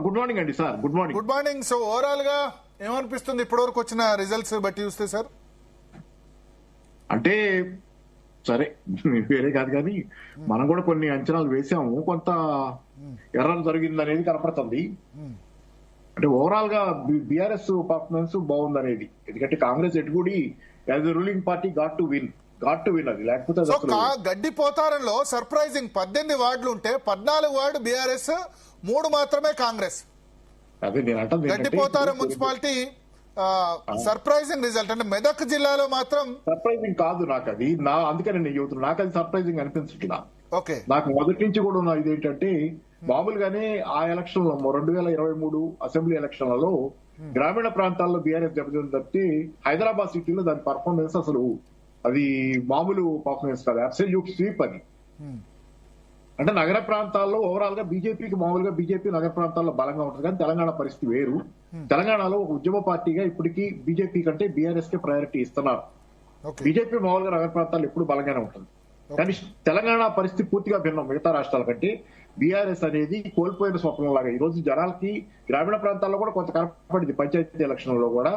Good morning అండి sir. Good morning. Good morning. So overall గా ఏమనిపిస్తుంది ఇప్పటివరకు వచ్చిన రిజల్ట్స్ బట్టి చూస్తే సార్? అంటే సరే వేరే కాదు కానీ మనం కూడా కొన్ని అంచనాలు వేసాము. కొంత ఎర్రర్ జరిగింది అనేది కనపడుతుంది. అంటే ఓవరాల్ గా బీఆర్ఎస్ పర్ఫార్మెన్స్ బాగుంది అనేది. ఎందుకంటే కాంగ్రెస్ ఎటుకూడి as ruling party got to win అది. లేకపోతే గడ్డిపోతారంలో సర్ప్రైజింగ్ 18 వార్డులు ఉంటే 14 వార్డు బీఆర్ఎస్, 3 మాత్రమే కాంగ్రెస్. అదే నేను అంటే గడ్డిపోతారం మున్సిపాలిటీ సర్ప్రైజింగ్ రిజల్ట్. అంటే మెదక్ జిల్లాలో మాత్రం సర్ప్రైజింగ్ కాదు నాకు అది. అందుకని నేను చెబుతున్నా, నాకు అది సర్ప్రైజింగ్ అనిపించట్లా. ఓకే, నాకు మొదటి నుంచి కూడా ఉన్న ఇదేంటంటే మామూలుగానే ఆ ఎలక్షన్ లో 2023 అసెంబ్లీ ఎలక్షన్లలో గ్రామీణ ప్రాంతాల్లో బీఆర్ఎస్ దెబ్బతింది తప్పితే హైదరాబాద్ సిటీలో దాని పర్ఫార్మెన్స్ అసలు అది మామూలు పర్ఫార్మెన్స్ కాదు. అబ్సల్యూట్ స్వీప్ అది. అంటే నగర ప్రాంతాల్లో ఓవరాల్ గా మామూలుగా బీజేపీ నగర ప్రాంతాల్లో బలంగా ఉంటుంది. కానీ తెలంగాణ పరిస్థితి వేరు. తెలంగాణలో ఒక ఉద్యమ పార్టీగా ఇప్పటికీ బీజేపీ కంటే బీఆర్ఎస్ కే ప్రయారిటీ ఇస్తున్నారు. బీజేపీ మామూలుగా నగర ప్రాంతాల్లో ఎప్పుడు బలంగానే ఉంటుంది. కానీ తెలంగాణ పరిస్థితి పూర్తిగా భిన్నం. మిగతా రాష్ట్రాల కంటే బీఆర్ఎస్ అనేది కోల్పోయిన స్వప్నం లాగా ఈ రోజు జనాలకి గ్రామీణ ప్రాంతాల్లో కూడా కొంత కనపడింది. పంచాయతీ ఎలక్షన్ లో కూడా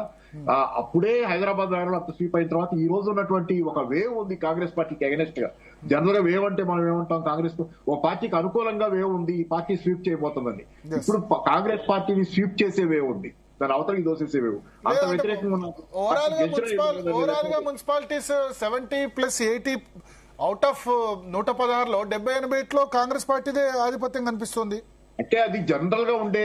అప్పుడే హైదరాబాద్ నగరంలో అంత స్వీప్ అయిన తర్వాత ఈ రోజు ఉన్నటువంటి ఒక వేవ్ ఉంది కాంగ్రెస్ పార్టీకి అగెనెస్ట్ గా. జనరల్ గా వేవ్ అంటే మనం ఏమంటాం, కాంగ్రెస్ ఓ పార్టీకి అనుకూలంగా వేవ్ ఉంది, ఈ పార్టీ స్వీప్ చేయబోతుందని. ఇప్పుడు కాంగ్రెస్ పార్టీని స్వీప్ చేసే వేవ్ ఉంది, దాని అవతలకి దోసేసే వేవ్. అంత వ్యతిరేకంగా మున్సిపాలిటీస్ 70+80 అవుట్ ఆఫ్ 116లో 70-80 కాంగ్రెస్ పార్టీదే ఆధిపత్యం కనిపిస్తుంది. అంటే అది జనరల్ గా ఉండే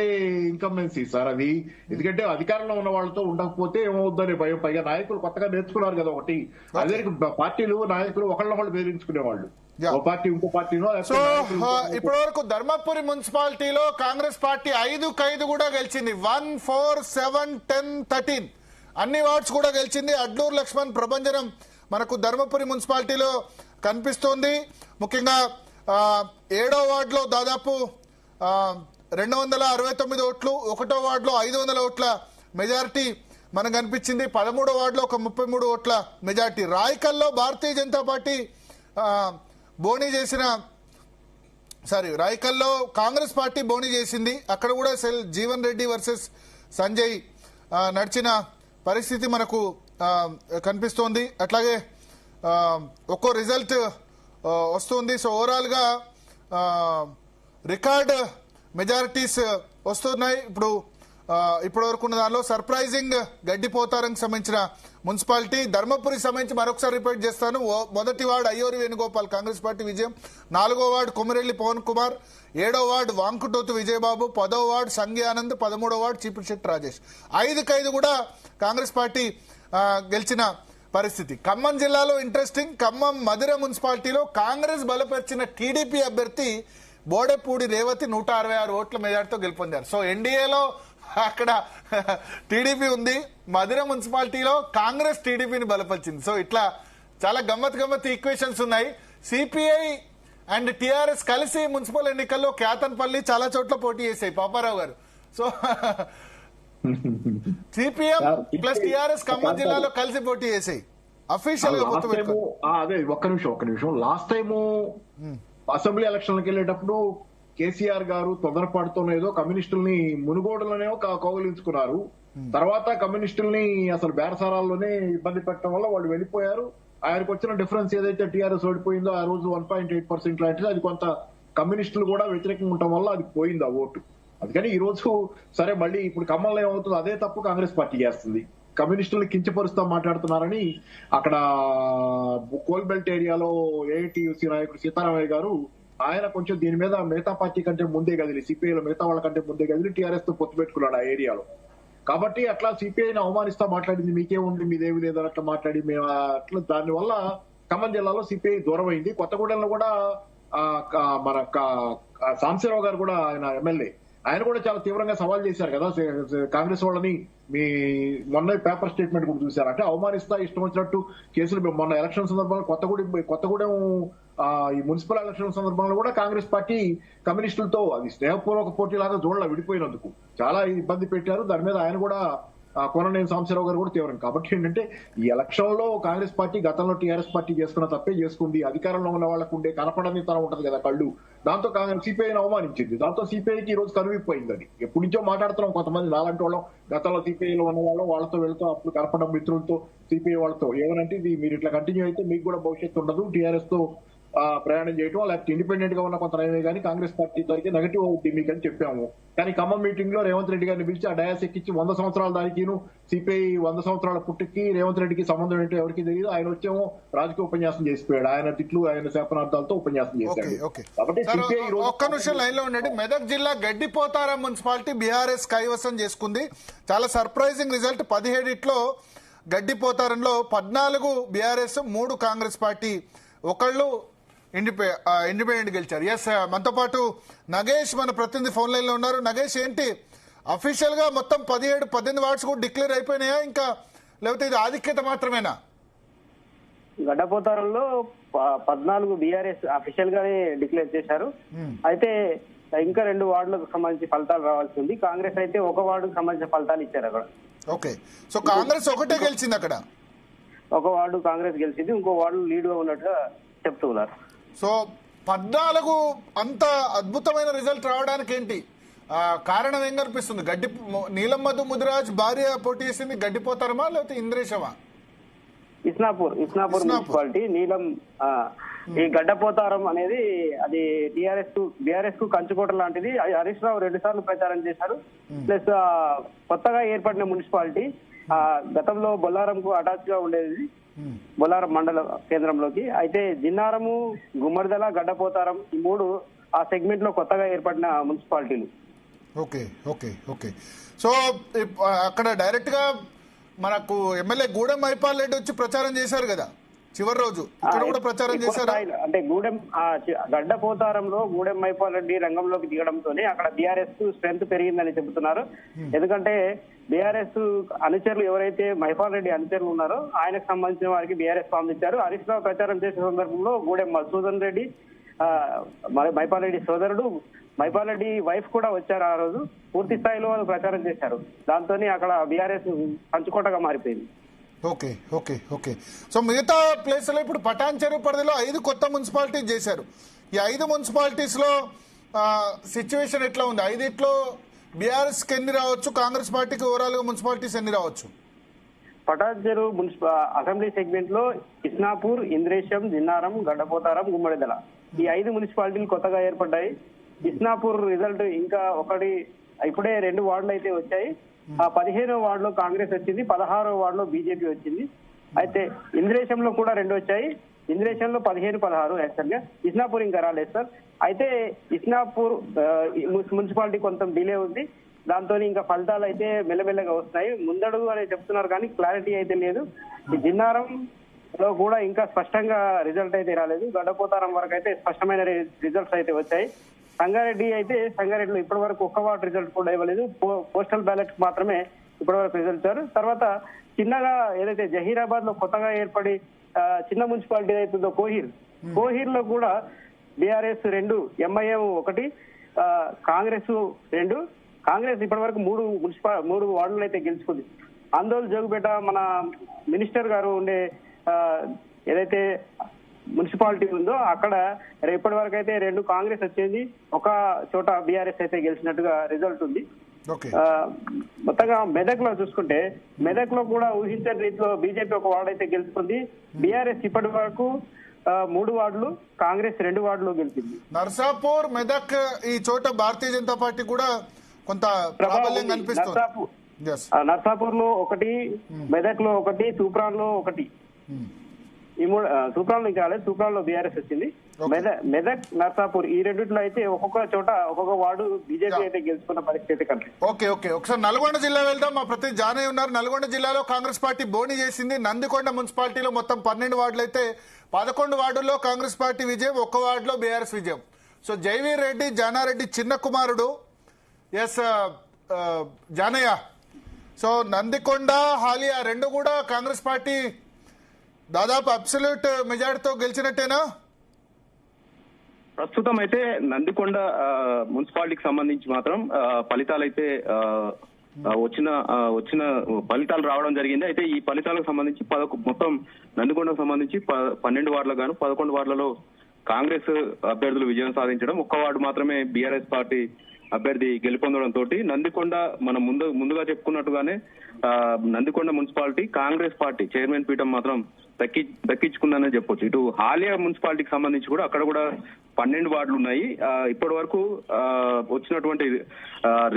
ఇన్కంబెన్సీ సార్ అది. ఎందుకంటే అధికారంలో ఉన్న వాళ్ళతో ఉండకపోతే ఏమవుద్దని భయం. పైగా నాయకులు కొత్తగా నేర్చుకున్నారు కదా ఒకటి. అదే పార్టీలు నాయకులు ఒకళ్ళొకళ్ళు బెదిరించుకునేవాళ్ళు, ఒక పార్టీ ఇంకో పార్టీనో. సో ఇప్పటి వరకు ధర్మపురి మున్సిపాలిటీలో కాంగ్రెస్ పార్టీ 5 కూడా గెలిచింది. 1, 4, 7, 10, 13 అన్ని వార్డ్స్ కూడా గెలిచింది. అడ్లూరు లక్ష్మణ్ ప్రభంజనం మనకు ధర్మపురి మున్సిపాలిటీలో కనిపిస్తోంది. ముఖ్యంగా 7వ వార్డులో దాదాపు 269 ఓట్లు, 1వ వార్డులో 500 ఓట్ల మెజారిటీ మనకు కనిపించింది. 13వ వార్డులో ఒక 33 ఓట్ల majority. రాయకల్లో Bharatiya Janata party రాయకల్లో Congress party బోణీ చేసింది. అక్కడ కూడా జీవన్ రెడ్డి వర్సెస్ సంజయ్ నడిచిన పరిస్థితి మనకు కనిపిస్తోంది. అట్లాగే ఒక్కో రిజల్ట్ వస్తుంది. సో ఓవరాల్ గా రికార్డ్ మెజారిటీస్ వస్తున్నాయి. ఇప్పటి వరకు ఉన్న దానిలో సర్ప్రైజింగ్ గడ్డిపోతారంకి సంబంధించిన మున్సిపాలిటీ. ధర్మపురి సంబంధించి మరొకసారి రిపీట్ చేస్తాను. మొదటి వార్డు అయ్యూరి వేణుగోపాల్ కాంగ్రెస్ పార్టీ విజయం. 4వ వార్డు కొమిరెల్లి పవన్ కుమార్, 7వ వార్డు వాంకుటోతు విజయబాబు, 10వ వార్డు సంఘి ఆనంద్, 13వ వార్డు చీపురుశెట్టి రాజేష్. 5 కూడా కాంగ్రెస్ పార్టీ గెలిచిన పరిస్థితి. ఖమ్మం జిల్లాలో ఇంట్రెస్టింగ్. ఖమ్మం మధిర మున్సిపాలిటీలో కాంగ్రెస్ బలపరిచిన టీడీపీ అభ్యర్థి బోడెపూడి రేవతి 166 ఓట్ల మెజార్టీతో గెలుపొందారు. సో ఎన్డీఏలో అక్కడ టీడీపీ ఉంది, మధిర మున్సిపాలిటీలో కాంగ్రెస్ టీడీపీని బలపరిచింది. సో ఇట్లా చాలా గమ్మత్ ఈక్వేషన్స్ ఉన్నాయి. సిపిఐ అండ్ టిఆర్ఎస్ కలిసి మున్సిపల్ ఎన్నికల్లో కేతన్పల్లి చాలా చోట్ల పోటీ చేశాయి పాపారావు గారు. So CPM plus TRS Khammam జిల్లాలో కలిసి పోటీ చేసాయి అఫీషియల్ గా. అదే ఒక్క నిమిషం. లాస్ట్ టైం అసెంబ్లీ ఎలక్షన్లకు వెళ్ళేటప్పుడు కేసీఆర్ గారు తొందరపాటుతోనేదో కమ్యూనిస్టుల్ని మునుగోడులోనే కౌగిలించుకున్నారు. తర్వాత కమ్యూనిస్టుల్ని అసలు బేరసారాల్లోనే ఇబ్బంది పెట్టడం వల్ల వాళ్ళు వెళ్ళిపోయారు. ఆయనకు వచ్చిన డిఫరెన్స్ ఏదైతే టీఆర్ఎస్ ఓడిపోయిందో ఆ రోజు 1.8% లాంటిది, అది కొంత కమ్యూనిస్టులు కూడా వ్యతిరేకంగా ఉండటం వల్ల అది పోయింది ఆ ఓటు. అందుకని ఈ రోజు సరే మళ్ళీ ఇప్పుడు ఖమ్మంలో ఏమవుతుంది, అదే తప్పు కాంగ్రెస్ పార్టీ చేస్తుంది. కమ్యూనిస్టులను కించపరుస్తా మాట్లాడుతున్నారని అక్కడ కోల్బెల్ట్ ఏరియాలో ఏఐటీయూసీ నాయకుడు సీతారామయ్య గారు ఆయన కొంచెం దీని మీద మిగతా పార్టీ కంటే ముందే కదిలి, సిపిఐలో మిగతా వాళ్ళ కంటే ముందే కదిలి టీఆర్ఎస్ తో పొత్తు పెట్టుకున్నాడు ఆ ఏరియాలో. కాబట్టి అట్లా సిపిఐని అవమానిస్తా మాట్లాడింది, మీకేముంది మీదేమి లేదని అట్లా మాట్లాడి మేము అట్లా దానివల్ల ఖమ్మం జిల్లాలో సిపిఐ దూరం అయింది. కొత్తగూడెంలో కూడా మన సాంబశివరావు గారు కూడా ఆయన ఎమ్మెల్యే, ఆయన కూడా చాలా తీవ్రంగా సవాల్ చేశారు కదా కాంగ్రెస్ వాళ్ళని. మీ మొన్న పేపర్ స్టేట్మెంట్ కూడా చూశారు, అంటే అవమానిస్తా ఇష్టం వచ్చినట్టు కేసులు. మొన్న ఎలక్షన్ సందర్భంలో కొత్తగూడెం ఈ మున్సిపల్ ఎలక్షన్ సందర్భంలో కూడా కాంగ్రెస్ పార్టీ కమ్యూనిస్టులతో అది స్నేహపూర్వక పోటీ లాగా జోడ్లా విడిపోయినందుకు చాలా ఇబ్బంది పెట్టారు. దాని మీద ఆయన కూడా కోననేని సాంబశివరావు గారు కూడా తీవ్రం. కాబట్టి ఏంటంటే ఈ ఎలక్షన్ లో కాంగ్రెస్ పార్టీ గతంలో టీఆర్ఎస్ పార్టీ చేసుకున్న తప్పే చేసుకుంది. అధికారంలో ఉన్న వాళ్ళకు ఉండే కనపడని తనం ఉంటది కదా కళ్ళు, దాంతో సిపిఐని అవమానించింది. దాంతో సిపిఐకి ఈ రోజు కనువిపోయింది. అది ఎప్పటి నుంచో మాట్లాడుతున్నాం. కొంతమంది నాలంటి వాళ్ళం గతంలో సిపిఐలో ఉన్న వాళ్ళం వాళ్ళతో వెళ్తూ అప్పుడు కనపడం మిత్రులతో సిపిఐ వాళ్ళతో ఏమనంటే ఇది మీరు ఇట్లా కంటిన్యూ అయితే మీకు కూడా భవిష్యత్తు ఉండదు, టీఆర్ఎస్ తో ప్రయాణం చేయటం లేకపోతే ఇండిపెండెంట్ గా ఉన్న కొంత నయమే కానీ కాంగ్రెస్ పార్టీ తరగతి నెగటివ్ అవుతుంది మీకు అని చెప్పాము. కానీ ఖమ్మం మీటింగ్ లో రేవంత్ రెడ్డి గారిని పిలిచి ఆ డయాస్ ఎక్కించి 100 సంవత్సరాల దానికిను సిపిఐ 100 సంవత్సరాల పుట్టుకి రేవంత్ రెడ్డికి సంబంధం ఏంటో ఎవరికి తెలియదు. ఆయన వచ్చేమో రాజకీయ ఉపన్యాసం చేసిపోయాడు. ఆయన తిట్లు ఆయన శాపనార్థాలతో ఉపన్యాసం చేశాడు. కాబట్టి సిపిఐ ఒక్క నిమిషం లైన్ లో ఉండండి. మెదక్ జిల్లా గడ్డిపోతారం మున్సిపాలిటీ బీఆర్ఎస్ కైవసం చేసుకుంది. చాలా surprising result. 17 గడ్డిపోతారంలో 14 BRS, 3 Congress party, ఒకళ్ళు ఇండిపెండెంట్ గెలిచారు. ఎస్, మనతో పాటు నగేష్ మన ప్రతినిధి ఫోన్ లైన్ లో ఉన్నారు. నగేష్, ఏంటి అఫీషియల్ గా మొత్తం 17-18 వార్డ్స్ కూడా డిక్లేర్ అయిపోయినాయా ఇంకా, లేకపోతే ఇది ఆధిక్యత మాత్రమేనా? గడ్డపోతారంలో 14 బీఆర్ఎస్ అఫీషియల్ గానే డిక్లేర్ చేశారు. అయితే ఇంకా 2 వార్డులకు సంబంధించి ఫలితాలు రావాల్సి ఉంది. కాంగ్రెస్ అయితే 1 వార్డుకు సంబంధించిన ఫలితాలు ఇచ్చారు అక్కడ. ఓకే, సో కాంగ్రెస్ ఒకటే గెలిచింది అక్కడ. 1 వార్డు కాంగ్రెస్ గెలిచింది, ఇంకో వార్డు లీడ్ గా ఉన్నట్టుగా చెప్తున్నారు. సో 14 అంత అద్భుతమైన రిజల్ట్ రావడానికి ఏంటి కారణం? ఏం కనిపిస్తుంది? నీలం మధు ముదిరాజ్ భార్య పోటీ చేసింది గడ్డిపోతారమా లేకపోతే ఇంద్రేశమా? ఇస్నాపూర్ మున్సిపాలిటీ నీలం. ఈ గడ్డపోతారం అనేది అది బీఆర్ఎస్ కు కంచుకోట లాంటిది. హరీష్ రావు 2 సార్లు ప్రచారం చేశారు. ప్లస్ కొత్తగా ఏర్పడిన మున్సిపాలిటీ గతంలో బొల్లారంకు అటాచ్ గా ఉండేది, బొల్లారం మండల కేంద్రంలోకి. అయితే జిన్నారము, గుమ్మడిదల, గడ్డపోతారం ఈ 3 ఆ సెగ్మెంట్ లో కొత్తగా ఏర్పడిన మున్సిపాలిటీలు. ఓకే ఓకే ఓకే సో అక్కడ డైరెక్ట్ గా మనకు ఎమ్మెల్యే గూడెం మైపాల్ రెడ్డి వచ్చి ప్రచారం చేశారు కదా చివరి రోజు, ఇక్కడ కూడా ప్రచారం చేశారు. అంటే గడ్డపోతారంలో గూడెం మైపాల్ రెడ్డి రంగంలోకి దిగడంతోనే అక్కడ బీఆర్ఎస్ స్ట్రెంత్ పెరిగిందని చెబుతున్నారు. ఎందుకంటే బీఆర్ఎస్ అనుచరులు ఎవరైతే మైపాల్ రెడ్డి అనుచరులు ఉన్నారో ఆయనకు సంబంధించిన వారికి బీఆర్ఎస్ స్పందించారు. హరీష్ రావు ప్రచారం చేసే సందర్భంలో గూడెం మధుసూదన్ రెడ్డి, మైపాల్ రెడ్డి సోదరుడు, మైపాల్ రెడ్డి వైఫ్ కూడా వచ్చారు. ఆ రోజు పూర్తి స్థాయిలో వాళ్ళు ప్రచారం చేశారు. దాంతోనే అక్కడ బీఆర్ఎస్ పంచుకోటగా మారిపోయింది. ఓకే ఓకే ఓకే సో మిగతా ప్లేస్ లో ఇప్పుడు పటాన్ చెరువు పరిధిలో 5 కొత్త మున్సిపాలిటీ చేశారు. ఈ 5 మున్సిపాలిటీస్ లో సిచ్యువేషన్ ఎట్లా ఉంది? 5 బీఆర్ఎస్ కి ఎన్ని రావచ్చు, కాంగ్రెస్ పార్టీకి ఓవరాల్ గా మున్సిపాలిటీస్ ఎన్ని రావచ్చు? పటాన్ చెరువు అసెంబ్లీ సెగ్మెంట్ లో ఇస్నాపూర్, ఇంద్రేశం, జిన్నారం, గడ్డపోతారం, గుమ్మడిదల ఈ 5 మున్సిపాలిటీలు కొత్తగా ఏర్పడ్డాయి. ఇస్నాపూర్ రిజల్ట్ ఇంకా ఇప్పుడే 2 వార్డులు అయితే వచ్చాయి. 15వ వార్డులో కాంగ్రెస్ వచ్చింది, 16వ వార్డులో బీజేపీ వచ్చింది. అయితే ఇంద్రేశంలో కూడా 2 వచ్చాయి. ఇంద్రేశంలో 15-16 యాక్చువల్ గా. ఇస్నాపూర్ ఇంకా రాలేదు సార్. అయితే ఇస్నాపూర్ మున్సిపాలిటీ కొంత డిలే ఉంది. దాంతో ఇంకా ఫలితాలు అయితే మెల్లమెల్లగా వస్తున్నాయి. ముందడుగు అని చెప్తున్నారు కానీ క్లారిటీ అయితే లేదు. ఈ జిన్నారం లో కూడా ఇంకా స్పష్టంగా రిజల్ట్ అయితే రాలేదు. గడ్డపోతారం వరకు అయితే స్పష్టమైన రిజల్ట్స్ అయితే వచ్చాయి. సంగారెడ్డిలో ఇప్పటి వరకు 1 వార్డు రిజల్ట్ కూడా ఇవ్వలేదు. పోస్టల్ బ్యాలెట్ మాత్రమే ఇప్పటి వరకు రిజల్ట్ ఇచ్చారు. తర్వాత చిన్నగా ఏదైతే జహీరాబాద్ లో కొత్తగా ఏర్పడి చిన్న మున్సిపాలిటీ అవుతుందో కోహీర్ లో కూడా బీఆర్ఎస్ 2, ఎంఐఎం 1, కాంగ్రెస్ 2. కాంగ్రెస్ ఇప్పటి వరకు 3 వార్డులు అయితే గెలుచుకుంది. ఆందోళన జోగుపేట మన మినిస్టర్ గారు ఉండే ఏదైతే మున్సిపాలిటీ ఉందో అక్కడ ఇప్పటి వరకు అయితే 2 కాంగ్రెస్ వచ్చింది, 1 చోట బీఆర్ఎస్ అయితే గెలిచినట్టుగా రిజల్ట్ ఉంది. మొత్తంగా మెదక్ లో చూసుకుంటే మెదక్ లో కూడా ఊహించని రీతిలో బీజేపీ 1 వార్డు అయితే గెలుచుకుంది. బీఆర్ఎస్ ఇప్పటి వరకు 3 వార్డులు, కాంగ్రెస్ 2 వార్డులు గెలిచింది. నర్సాపూర్, మెదక్ ఈ చోట భారతీయ జనతా పార్టీ కూడా కొంత ప్రాబల్యం కనిపిస్తుంది. నర్సాపూర్ లో 1, మెదక్ లో 1, తూప్రాన్ లో 1. ఈ 3 తూప్రాన్ ఇంకా రాలేదు. తూప్రాన్ లో బీఆర్ఎస్ వచ్చింది. మెదక్, నర్సాపూర్ ఈ 2 అయితే ఒక్కొక్క చోట ఒక్కొక్క వార్డు బీజేపీ అయితే గెలుచుకున్న పరిస్థితి కనిపిస్తుంది. ఓకే ఓకే ఒకసారి నల్గొండ జిల్లా వెళ్దాం. మా ప్రతి జానయ్య ఉన్నారు. నల్గొండ జిల్లాలో కాంగ్రెస్ పార్టీ బోని చేసింది. నందికొండ మున్సిపాలిటీలో మొత్తం 12 వార్డులు అయితే 11 వార్డుల్లో కాంగ్రెస్ పార్టీ విజయం, 1 వార్డులో బీఆర్ఎస్ విజయం. సో జైవీర్ రెడ్డి, జానారెడ్డి చిన్న కుమారుడు. ఎస్ జానయ్య, సో నందికొండ, హాలియా 2 కూడా కాంగ్రెస్ పార్టీ దాదాపు అబ్సల్యూట్ మెజారిటీతో గెలిచినట్టేనా? ప్రస్తుతం అయితే నందికొండ మున్సిపాలిటీకి సంబంధించి మాత్రం ఫలితాలు అయితే వచ్చిన ఫలితాలు రావడం జరిగింది. అయితే ఈ ఫలితాలకు సంబంధించి మొత్తం నందికొండకు సంబంధించి 12 వార్డులకు గాను 11 వార్డులలో కాంగ్రెస్ అభ్యర్థులు విజయం సాధించడం, ఒక్క వార్డు మాత్రమే బీఆర్ఎస్ పార్టీ అభ్యర్థి గెలుపొందడం తోటి నందికొండ మనం ముందుగా చెప్పుకున్నట్టుగానే Nandikonda municipality Congress party chairman పీఠం మాత్రం దక్కించుకుందని చెప్పొచ్చు. ఇటు హాలియా మున్సిపాలిటీకి సంబంధించి కూడా అక్కడ కూడా 12 వార్డులు ఉన్నాయి. ఇప్పటి వరకు వచ్చినటువంటి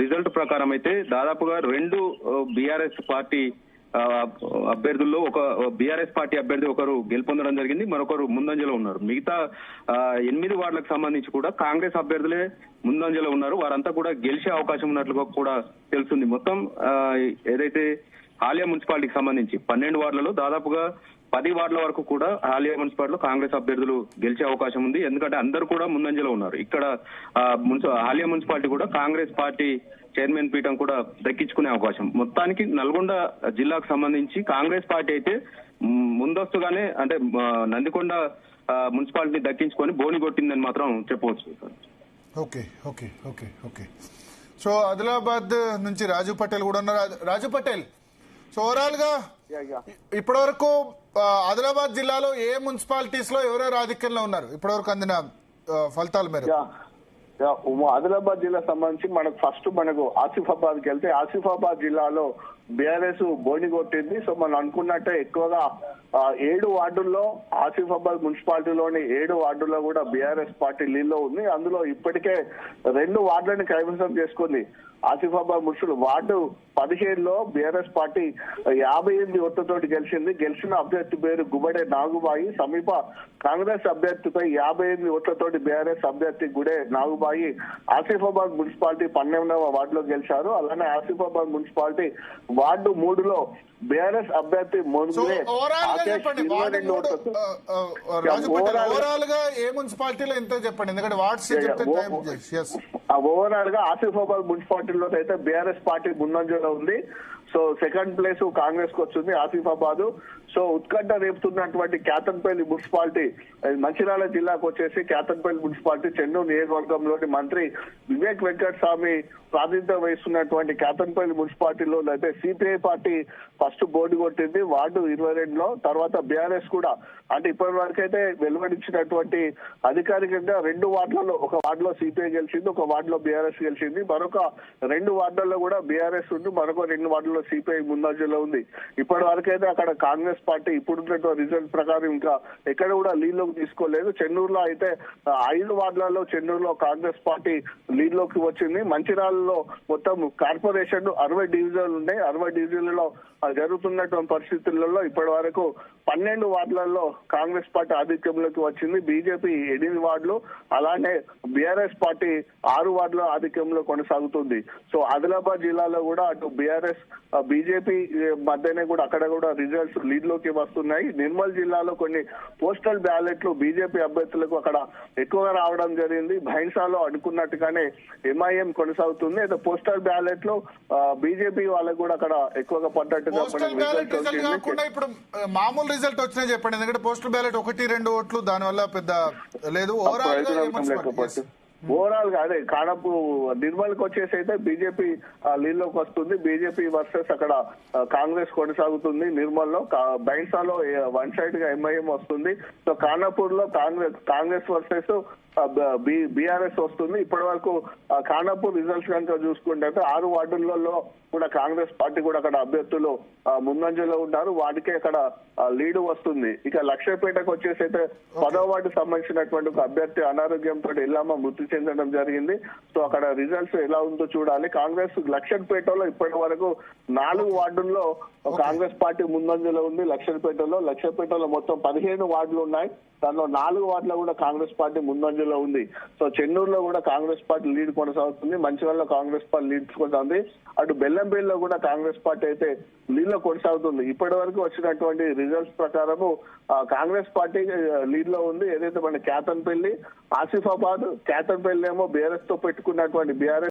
రిజల్ట్ ప్రకారం అయితే దాదాపుగా 2 బీఆర్ఎస్ పార్టీ అభ్యర్థుల్లో ఒక బీఆర్ఎస్ పార్టీ అభ్యర్థి ఒకరు గెలుపొందడం జరిగింది, మరొకరు ముందంజలో ఉన్నారు. మిగతా 8 వార్డులకు సంబంధించి కూడా కాంగ్రెస్ అభ్యర్థులే ముందంజలో ఉన్నారు. వారంతా కూడా గెలిచే అవకాశం ఉన్నట్లుగా కూడా తెలుస్తుంది. మొత్తం ఏదైతే హాలియా మున్సిపాలిటీకి సంబంధించి 12 వార్డులలో దాదాపుగా 10 వార్డుల వరకు కూడా హాలియా మున్సిపాలిటీలో కాంగ్రెస్ అభ్యర్థులు గెలిచే అవకాశం ఉంది. ఎందుకంటే అందరూ కూడా ముందంజలో ఉన్నారు. ఇక్కడ హాలియా మున్సిపాలిటీ కూడా కాంగ్రెస్ పార్టీ చైర్మన్ పీఠం కూడా దక్కించుకునే అవకాశం. మొత్తానికి నల్గొండ జిల్లాకు సంబంధించి కాంగ్రెస్ పార్టీ అయితే ముందస్తుగానే అంటే నందికొండ మున్సిపాలిటీ దక్కించుకొని బోని కొట్టిందని మాత్రం చెప్పవచ్చు. Okay okay okay okay so Adilabad నుంచి రాజు పటేల్ కూడా ఉన్నారు. రాజు పటేల్, సో ఓవరాల్ గా ఇప్పటి వరకు ఆదిలాబాద్ జిల్లాలో ఏ మున్సిపాలిటీస్ లో ఎవరెవరు ఆధిక్యంలో ఉన్నారు ఇప్పటివరకు అందిన ఫలితాల మేరకు? ఆదిలాబాద్ జిల్లా సంబంధించి మనకు ఆసిఫాబాద్కి వెళ్తే ఆసిఫాబాద్ జిల్లాలో బీఆర్ఎస్ బోని కొట్టింది. సో మనం అనుకున్నట్టే ఎక్కువగా 7 వార్డుల్లో ఆసిఫాబాద్ మున్సిపాలిటీలోని 7 వార్డుల్లో కూడా బీఆర్ఎస్ పార్టీ లీడ్లో ఉంది. అందులో ఇప్పటికే 2 వార్డులను కైవసం చేసుకుంది. ఆసిఫాబాద్ మున్సిపల్ వార్డు 15లో బీఆర్ఎస్ పార్టీ 58 ఓట్లతోటి గెలిచింది. గెలిచిన అభ్యర్థి పేరు గుబడే నాగుబాయి. సమీప కాంగ్రెస్ అభ్యర్థిపై 58 ఓట్లతోటి బీఆర్ఎస్ అభ్యర్థి గుడే నాగుబాయి ఆసిఫాబాద్ మున్సిపాలిటీ 12వ వార్డులో గెలిచారు. అలానే ఆసిఫాబాద్ మున్సిపాలిటీ వార్డు 3లో బీఆర్ఎస్ అభ్యర్థి ఓవరాల్ గా ఏ మున్సిపాలిటీలో ఎంతో చెప్పండి, ఎందుకంటే వార్డ్స్ ఓవరాల్ గా ఆసిఫాబాద్ మున్సిపాలిటీలో అయితే బీఆర్ఎస్ పార్టీ ముందంజలో ఉంది. సో సెకండ్ ప్లేస్ కాంగ్రెస్ కు వచ్చింది ఆసిఫాబాద్. సో ఉత్కంఠ రేపుతున్నటువంటి కేతన్పల్లి మున్సిపాలిటీ మంచిర్యాల జిల్లాకు వచ్చేసి కేతన్పల్లి మున్సిపాలిటీ చెన్నూరు నియోజకవర్గంలోని మంత్రి వివేక్ వెంకటస్వామి ప్రాతినిధ్యం వహిస్తున్నటువంటి కేతన్పల్లి మున్సిపాలిటీలో అయితే సిపిఐ పార్టీ ఫస్ట్ బోర్డు కొట్టింది వార్డు 22లో. తర్వాత బీఆర్ఎస్ కూడా అంటే ఇప్పటి వరకు అయితే వెలువడించినటువంటి అధికారికంగా 2 వార్డులలో ఒక వార్డులో సిపిఐ గెలిచింది, ఒక వార్డులో బీఆర్ఎస్ గెలిచింది. మరొక 2 వార్డులలో కూడా బీఆర్ఎస్ ఉంది, మరొక 2 వార్డుల్లో సిపిఐ ముందంజలో ఉంది. ఇప్పటి వరకు అయితే అక్కడ కాంగ్రెస్ పార్టీ ఇప్పుడున్న రిజల్ట్ ప్రకారం ఇంకా ఎక్కడ కూడా లీడ్లోకి తీసుకోలేదు. చెన్నూరులో అయితే 5 వార్డులలో చెన్నూరులో కాంగ్రెస్ పార్టీ లీడ్లోకి వచ్చింది. మంచిర్యాలలో మొత్తం కార్పొరేషన్ 60 డివిజన్లు ఉన్నాయి. 60 డివిజన్లలో జరుగుతున్నటువంటి పరిస్థితులలో ఇప్పటి వరకు 12 వార్డులలో కాంగ్రెస్ పార్టీ ఆధిక్యంలోకి వచ్చింది. బీజేపీ 8 వార్డులు, అలానే బీఆర్ఎస్ పార్టీ 6 వార్డుల ఆధిక్యంలో కొనసాగుతుంది. సో ఆదిలాబాద్ జిల్లాలో కూడా అటు బీఆర్ఎస్ బీజేపీ మధ్యనే కూడా అక్కడ కూడా రిజల్ట్స్ లీడ్ లోకి వస్తున్నాయి. నిర్మల్ జిల్లాలో కొన్ని పోస్టల్ బ్యాలెట్లు బీజేపీ అభ్యర్థులకు అక్కడ ఎక్కువగా రావడం జరిగింది. భైన్సాలో అనుకున్నట్టుగానే ఎంఐఎం కొనసాగుతుంది. అయితే పోస్టల్ బ్యాలెట్ లో బీజేపీ వాళ్ళకు కూడా అక్కడ ఎక్కువగా పడ్డట్టుగా ఇప్పుడు మామూలు రిజల్ట్ వచ్చినా చెప్పండి, ఎందుకంటే పోస్టల్ బ్యాలెట్ 1-2 ఓట్లు దాని వల్ల పెద్ద లేదు. ఓవరాల్ గా అదే కానప్పుడు నిర్మల్ కి వచ్చేసి అయితే బీజేపీ లీడ్ లోకి వస్తుంది. బీజేపీ వర్సెస్ అక్కడ కాంగ్రెస్ కొనసాగుతుంది. నిర్మల్ లో బైన్సాలో 1 సైడ్ గా ఎంఐఎం వస్తుంది. సో ఖానాపూర్ లో కాంగ్రెస్ వర్సెస్ బీఆర్ఎస్ వస్తుంది. ఇప్పటి వరకు ఖానాపూర్ రిజల్ట్స్ కనుక చూసుకుంటే 6 వార్డులలో కూడా కాంగ్రెస్ పార్టీ కూడా అక్కడ అభ్యర్థులు ముందంజలో ఉన్నారు. వాటికే అక్కడ లీడ్ వస్తుంది. ఇక లక్ష్మీపేటకు వచ్చేసి అయితే 10వ వార్డు సంబంధించినటువంటి ఒక అభ్యర్థి అనారోగ్యంతో ఎల్లమ్మ మృతి చెందడం జరిగింది. సో అక్కడ రిజల్ట్స్ ఎలా ఉందో చూడాలి. కాంగ్రెస్ లక్ష్మీపేటలో ఇప్పటి వరకు 4 వార్డుల్లో కాంగ్రెస్ పార్టీ ముందంజలో ఉంది. లక్ష్మీపేటలో మొత్తం 15 వార్డులు ఉన్నాయి. దానిలో 4 వార్డులో కూడా కాంగ్రెస్ పార్టీ ముందంజలో ఉంది. సో చెన్నూరులో కూడా కాంగ్రెస్ పార్టీ లీడ్ కొనసాగుతుంది. మంచిర్యాలలో కాంగ్రెస్ పార్టీ లీడ్ కొనసాగుతుంది. అటు బెల్లంపల్లిలో కూడా కాంగ్రెస్ పార్టీ అయితే లీడ్ లో కొనసాగుతుంది. ఇప్పటి వరకు వచ్చినటువంటి రిజల్ట్స్ ప్రకారము కాంగ్రెస్ పార్టీ లీడ్ లో ఉంది. ఏదైతే మన కేతన్పల్లి ఆసిఫాబాద్ కేతన్పల్లి ఏమో బీఆర్ఎస్ తో పెట్టుకున్నటువంటి బీఆర్ఎస్